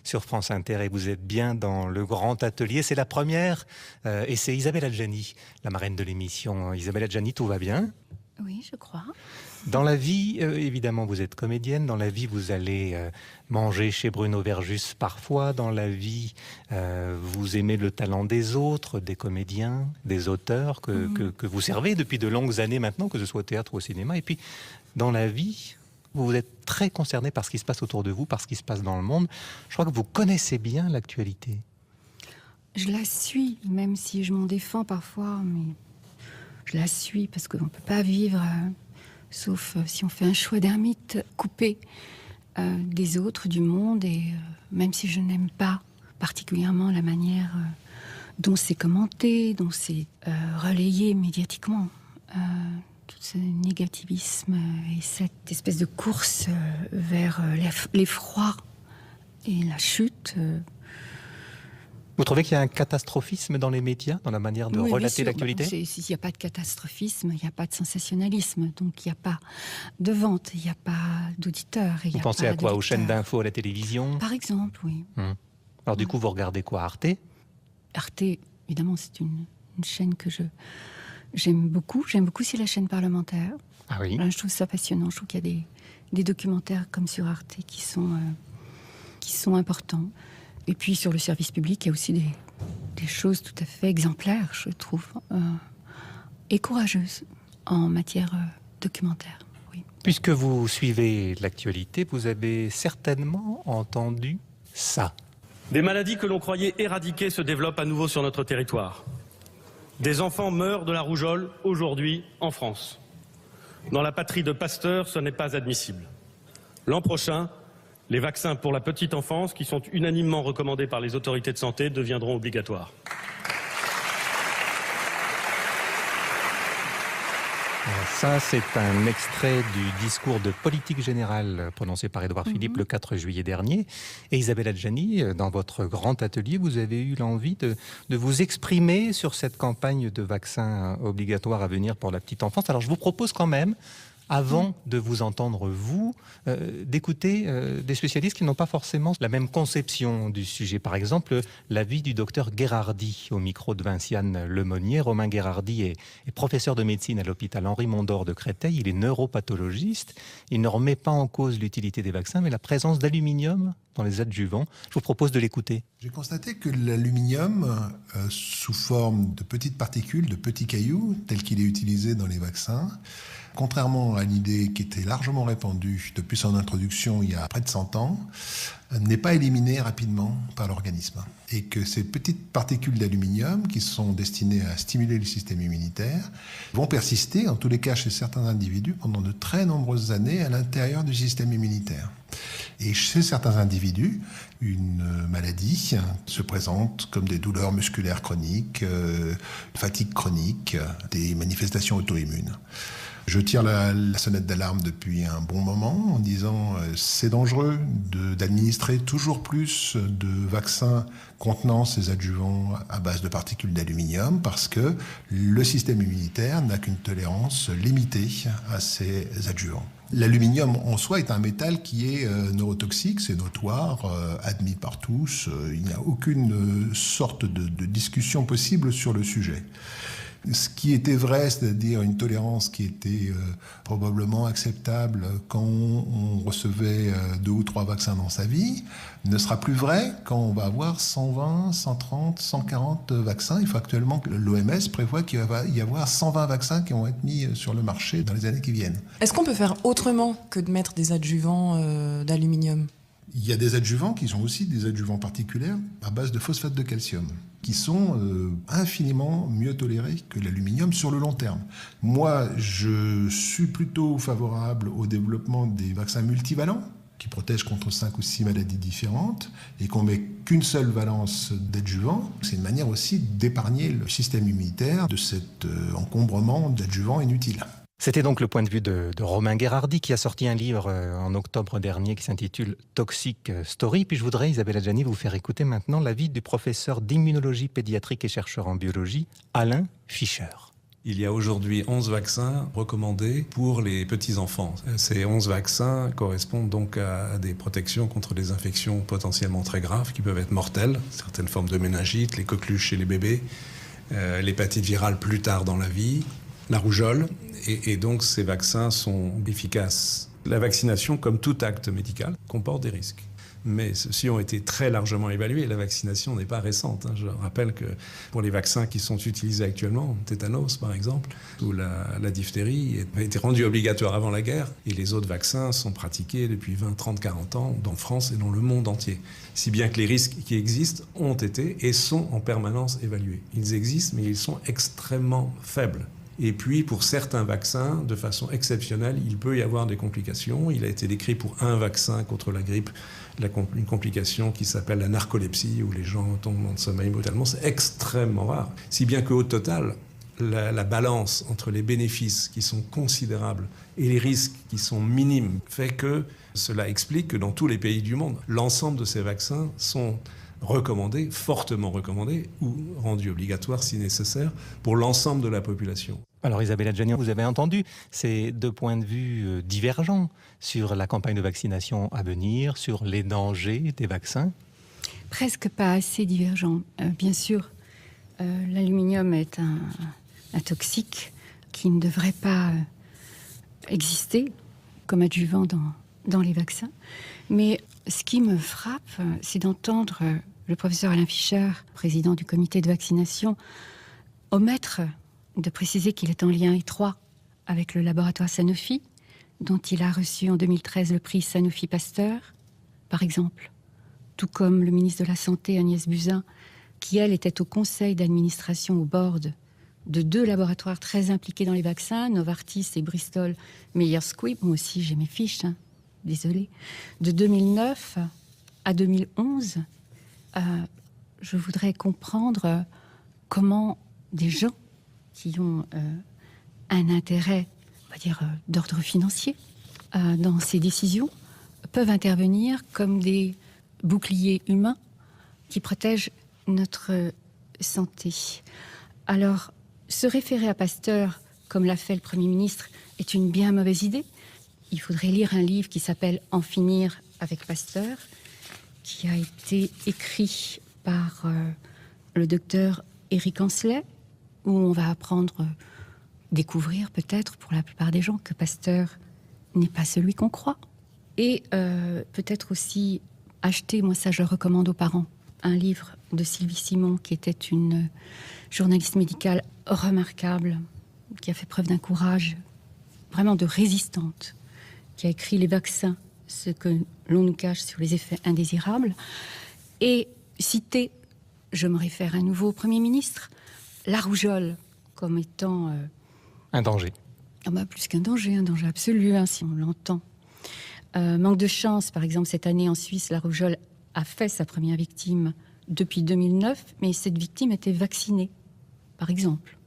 sur France Inter et vous êtes bien dans le grand atelier. C'est la première et c'est Isabelle Adjani, la marraine de l'émission. Isabelle Adjani, tout va bien ? Oui, je crois. Dans la vie, évidemment, vous êtes comédienne. Dans la vie, vous allez manger chez Bruno Verjus parfois. Dans la vie, vous aimez le talent des autres, des comédiens, des auteurs que vous servez depuis de longues années maintenant, que ce soit au théâtre ou au cinéma. Et puis, dans la vie, vous êtes très concerné par ce qui se passe autour de vous, par ce qui se passe dans le monde. Je crois que vous connaissez bien l'actualité. Je la suis, même si je m'en défends parfois, mais je la suis parce qu'on ne peut pas vivre, sauf si on fait un choix d'ermite, coupé des autres, du monde, et même si je n'aime pas particulièrement la manière dont c'est commenté, dont c'est relayé médiatiquement, tout ce négativisme et cette espèce de course vers l'effroi et la chute. Vous trouvez qu'il y a un catastrophisme dans les médias, dans la manière de relater l'actualité ? S'il n'y a pas de catastrophisme, il n'y a pas de sensationnalisme. Donc il n'y a pas de vente, il n'y a pas d'auditeurs. Vous pensez à quoi ? Aux chaînes d'infos à la télévision ? Par exemple, oui. Alors du coup, vous regardez quoi ? Arte ? Arte, évidemment, c'est une chaîne que j'aime beaucoup. J'aime beaucoup aussi la chaîne parlementaire. Ah oui. Je trouve ça passionnant. Je trouve qu'il y a des documentaires comme sur Arte qui sont importants. Et puis sur le service public, il y a aussi des choses tout à fait exemplaires, je trouve, et courageuses en matière documentaire. Oui. Puisque vous suivez l'actualité, vous avez certainement entendu ça. Des maladies que l'on croyait éradiquées se développent à nouveau sur notre territoire. Des enfants meurent de la rougeole aujourd'hui en France. Dans la patrie de Pasteur, ce n'est pas admissible. L'an prochain, les vaccins pour la petite enfance, qui sont unanimement recommandés par les autorités de santé, deviendront obligatoires. Ça, c'est un extrait du discours de politique générale prononcé par Édouard Philippe le 4 juillet dernier. Et Isabelle Adjani, dans votre grand atelier, vous avez eu l'envie de vous exprimer sur cette campagne de vaccins obligatoires à venir pour la petite enfance. Alors, je vous propose quand même, avant de vous entendre, vous, d'écouter des spécialistes qui n'ont pas forcément la même conception du sujet. Par exemple, l'avis du docteur Gherardi, au micro de Vinciane Lemonnier. Romain Gherardi est professeur de médecine à l'hôpital Henri Mondor de Créteil. Il est neuropathologiste. Il ne remet pas en cause l'utilité des vaccins, mais la présence d'aluminium dans les adjuvants. Je vous propose de l'écouter. J'ai constaté que l'aluminium, sous forme de petites particules, de petits cailloux, tel qu'il est utilisé dans les vaccins, contrairement à l'idée qui était largement répandue depuis son introduction il y a près de 100 ans, n'est pas éliminé rapidement par l'organisme. Et que ces petites particules d'aluminium, qui sont destinées à stimuler le système immunitaire, vont persister, en tous les cas chez certains individus, pendant de très nombreuses années à l'intérieur du système immunitaire. Et chez certains individus, une maladie se présente comme des douleurs musculaires chroniques, une fatigue chronique, des manifestations auto-immunes. Je tire la sonnette d'alarme depuis un bon moment en disant c'est dangereux d'administrer toujours plus de vaccins contenant ces adjuvants à base de particules d'aluminium parce que le système immunitaire n'a qu'une tolérance limitée à ces adjuvants. L'aluminium en soi est un métal qui est neurotoxique, c'est notoire, admis par tous. Il n'y a aucune sorte de discussion possible sur le sujet. Ce qui était vrai, c'est-à-dire une tolérance qui était probablement acceptable quand on recevait 2 ou 3 vaccins dans sa vie, ne sera plus vrai quand on va avoir 120, 130, 140 vaccins. Il faut actuellement que l'OMS prévoit qu'il va y avoir 120 vaccins qui vont être mis sur le marché dans les années qui viennent. Est-ce qu'on peut faire autrement que de mettre des adjuvants d'aluminium ? Il y a des adjuvants qui sont aussi des adjuvants particuliers à base de phosphate de calcium, qui sont infiniment mieux tolérés que l'aluminium sur le long terme. Moi, je suis plutôt favorable au développement des vaccins multivalents, qui protègent contre 5 ou 6 maladies différentes, et qu'on met qu'une seule valence d'adjuvant. C'est une manière aussi d'épargner le système immunitaire de cet encombrement d'adjuvants inutiles. C'était donc le point de vue de Romain Gherardi qui a sorti un livre en octobre dernier qui s'intitule Toxic Story. Puis je voudrais, Isabelle Adjani, vous faire écouter maintenant l'avis du professeur d'immunologie pédiatrique et chercheur en biologie, Alain Fischer. Il y a aujourd'hui 11 vaccins recommandés pour les petits-enfants. Ces 11 vaccins correspondent donc à des protections contre des infections potentiellement très graves qui peuvent être mortelles, certaines formes de méningite, les coqueluches chez les bébés, l'hépatite virale plus tard dans la vie, la rougeole, et donc ces vaccins sont efficaces. La vaccination, comme tout acte médical, comporte des risques. Mais ceux-ci ont été très largement évalués. La vaccination n'est pas récente. Je rappelle que pour les vaccins qui sont utilisés actuellement, tétanos par exemple, ou la diphtérie, a été rendu obligatoire avant la guerre. Et les autres vaccins sont pratiqués depuis 20, 30, 40 ans, dans France et dans le monde entier. Si bien que les risques qui existent ont été et sont en permanence évalués. Ils existent, mais ils sont extrêmement faibles. Et puis, pour certains vaccins, de façon exceptionnelle, il peut y avoir des complications. Il a été décrit pour un vaccin contre la grippe, une complication qui s'appelle la narcolepsie, où les gens tombent en sommeil brutalement. C'est extrêmement rare. Si bien qu'au total, la balance entre les bénéfices qui sont considérables et les risques qui sont minimes fait que cela explique que dans tous les pays du monde, l'ensemble de ces vaccins sont recommandés, fortement recommandés, ou rendus obligatoires si nécessaire, pour l'ensemble de la population. Alors Isabelle Adjani, vous avez entendu ces deux points de vue divergents sur la campagne de vaccination à venir, sur les dangers des vaccins. Presque pas assez divergents. Bien sûr, l'aluminium est un toxique qui ne devrait pas exister comme adjuvant dans les vaccins. Mais ce qui me frappe, c'est d'entendre le professeur Alain Fischer, président du comité de vaccination, omettre de préciser qu'il est en lien étroit avec le laboratoire Sanofi, dont il a reçu en 2013 le prix Sanofi Pasteur, par exemple. Tout comme le ministre de la Santé, Agnès Buzyn, qui, elle, était au conseil d'administration, au board, de deux laboratoires très impliqués dans les vaccins, Novartis et Bristol Myers Squibb. Moi aussi, j'ai mes fiches, désolée. De 2009 à 2011, je voudrais comprendre comment des gens qui ont un intérêt, on va dire, d'ordre financier dans ces décisions, peuvent intervenir comme des boucliers humains qui protègent notre santé. Alors, se référer à Pasteur, comme l'a fait le Premier ministre, est une bien mauvaise idée. Il faudrait lire un livre qui s'appelle « En finir avec Pasteur », qui a été écrit par le docteur Éric Ancelet, où on va apprendre, découvrir peut-être pour la plupart des gens que Pasteur n'est pas celui qu'on croit. Et peut-être aussi acheter, moi ça je le recommande aux parents, un livre de Sylvie Simon, qui était une journaliste médicale remarquable, qui a fait preuve d'un courage vraiment de résistante, qui a écrit Les vaccins, ce que l'on nous cache sur les effets indésirables, et citer, je me réfère à nouveau au Premier ministre, la rougeole comme étant... un danger. Plus qu'un danger, un danger absolu, si on l'entend. Manque de chance, par exemple, cette année en Suisse, la rougeole a fait sa première victime depuis 2009, mais cette victime était vaccinée, par exemple.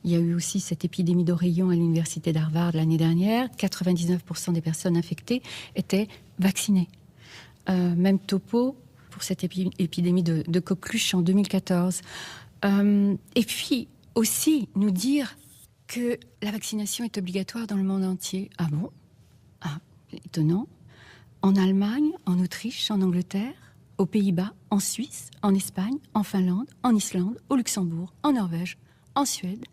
Il y a eu aussi cette épidémie d'oreillons à l'université d'Harvard l'année dernière. 99% des personnes infectées étaient vaccinées. Même topo pour cette épidémie de coqueluche en 2014. Et puis aussi nous dire que la vaccination est obligatoire dans le monde entier. Ah bon ? Étonnant. En Allemagne, en Autriche, en Angleterre, aux Pays-Bas, en Suisse, en Espagne, en Finlande, en Islande, au Luxembourg, en Norvège, en Suède,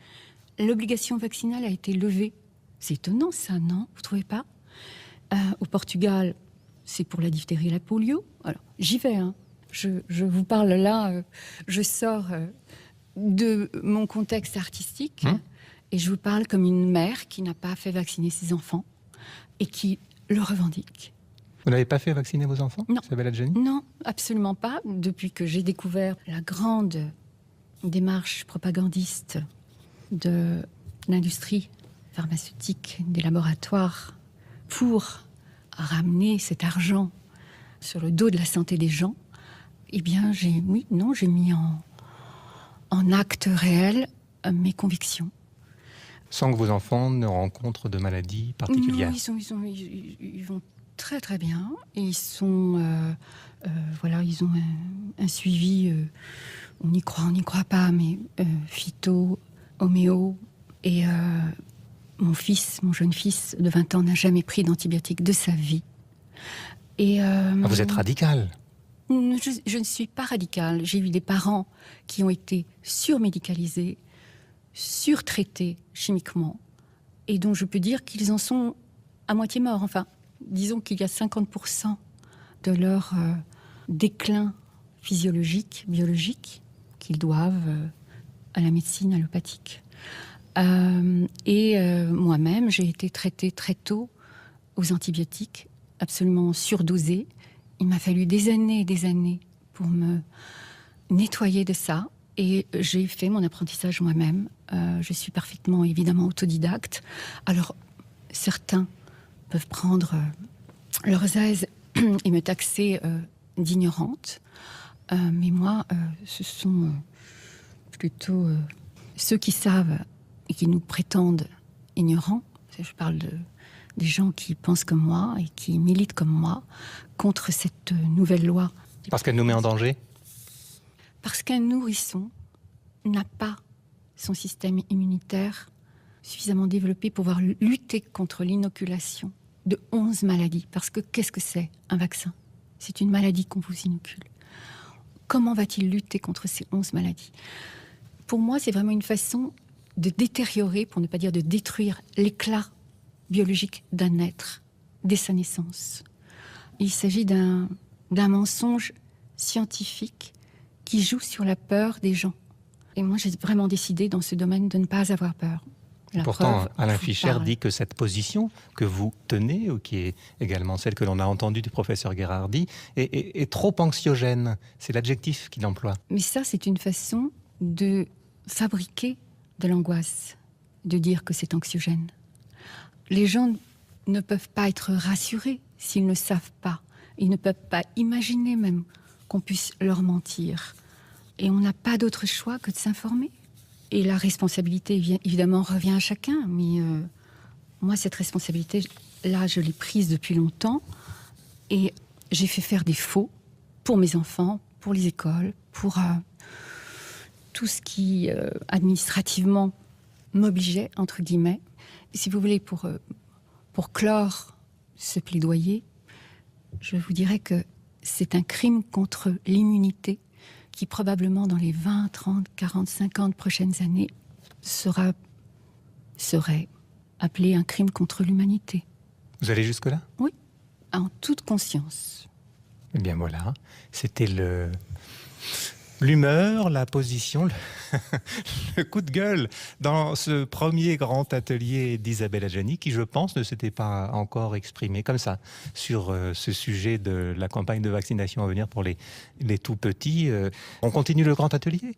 l'obligation vaccinale a été levée. C'est étonnant ça, non ? Vous ne trouvez pas ? Au Portugal, c'est pour la diphtérie et la polio. Alors, j'y vais, Je vous parle là, je sors de mon contexte artistique et je vous parle comme une mère qui n'a pas fait vacciner ses enfants et qui le revendique. Vous n'avez pas fait vacciner vos enfants, Non. Isabelle Adjani ? Non, absolument pas. Depuis que j'ai découvert la grande démarche propagandiste de l'industrie pharmaceutique, des laboratoires, pour ramener cet argent sur le dos de la santé des gens, eh bien, j'ai mis en acte réel mes convictions. Sans que vos enfants ne rencontrent de maladies particulières. Non, ils vont très très bien. Et ils sont, ils ont un suivi. On y croit pas, mais phyto, homéo, Et mon jeune fils de 20 ans, n'a jamais pris d'antibiotiques de sa vie. Et Vous êtes radical. je ne suis pas radicale. J'ai eu des parents qui ont été surmédicalisés, surtraités chimiquement, et dont je peux dire qu'ils en sont à moitié morts. Enfin, disons qu'il y a 50% de leur déclin physiologique, biologique, qu'ils doivent à la médecine allopathique. Moi-même, j'ai été traitée très tôt aux antibiotiques, absolument surdosée. Il m'a fallu des années et des années pour me nettoyer de ça. Et j'ai fait mon apprentissage moi-même. Je suis parfaitement, évidemment, autodidacte. Alors, certains peuvent prendre leurs aises et me taxer d'ignorante. Mais moi, ce sont plutôt ceux qui savent et qui nous prétendent ignorants. Je parle des gens qui pensent comme moi et qui militent comme moi contre cette nouvelle loi. Parce qu'elle nous met en danger? Parce qu'un nourrisson n'a pas son système immunitaire suffisamment développé pour pouvoir lutter contre l'inoculation de 11 maladies. Parce que qu'est-ce que c'est un vaccin? C'est une maladie qu'on vous inocule. Comment va-t-il lutter contre ces 11 maladies? Pour moi, c'est vraiment une façon de détériorer, pour ne pas dire de détruire, l'éclat biologique d'un être dès sa naissance. Il s'agit d'un mensonge scientifique qui joue sur la peur des gens. Et moi, j'ai vraiment décidé dans ce domaine de ne pas avoir peur. Pourtant, Alain Fischer dit que cette position que vous tenez, ou qui est également celle que l'on a entendue du professeur Gherardi, est trop anxiogène. C'est l'adjectif qu'il emploie. Mais ça, c'est une façon de fabriquer de l'angoisse, de dire que c'est anxiogène. Les gens ne peuvent pas être rassurés s'ils ne savent pas. Ils ne peuvent pas imaginer même qu'on puisse leur mentir. Et on n'a pas d'autre choix que de s'informer. Et la responsabilité, évidemment, revient à chacun. Mais moi, cette responsabilité-là, je l'ai prise depuis longtemps. Et j'ai fait faire des faux pour mes enfants, pour les écoles, pour tout ce qui, administrativement, m'obligeait, entre guillemets. Et si vous voulez, pour clore ce plaidoyer, je vous dirais que c'est un crime contre l'immunité qui probablement dans les 20, 30, 40, 50 prochaines années serait appelé un crime contre l'humanité. Vous allez jusque-là? Oui, en toute conscience. Eh bien voilà, c'était l'humeur, la position, le coup de gueule dans ce premier grand atelier d'Isabelle Adjani, qui, je pense, ne s'était pas encore exprimé comme ça sur ce sujet de la campagne de vaccination à venir pour les tout petits. On continue le grand atelier?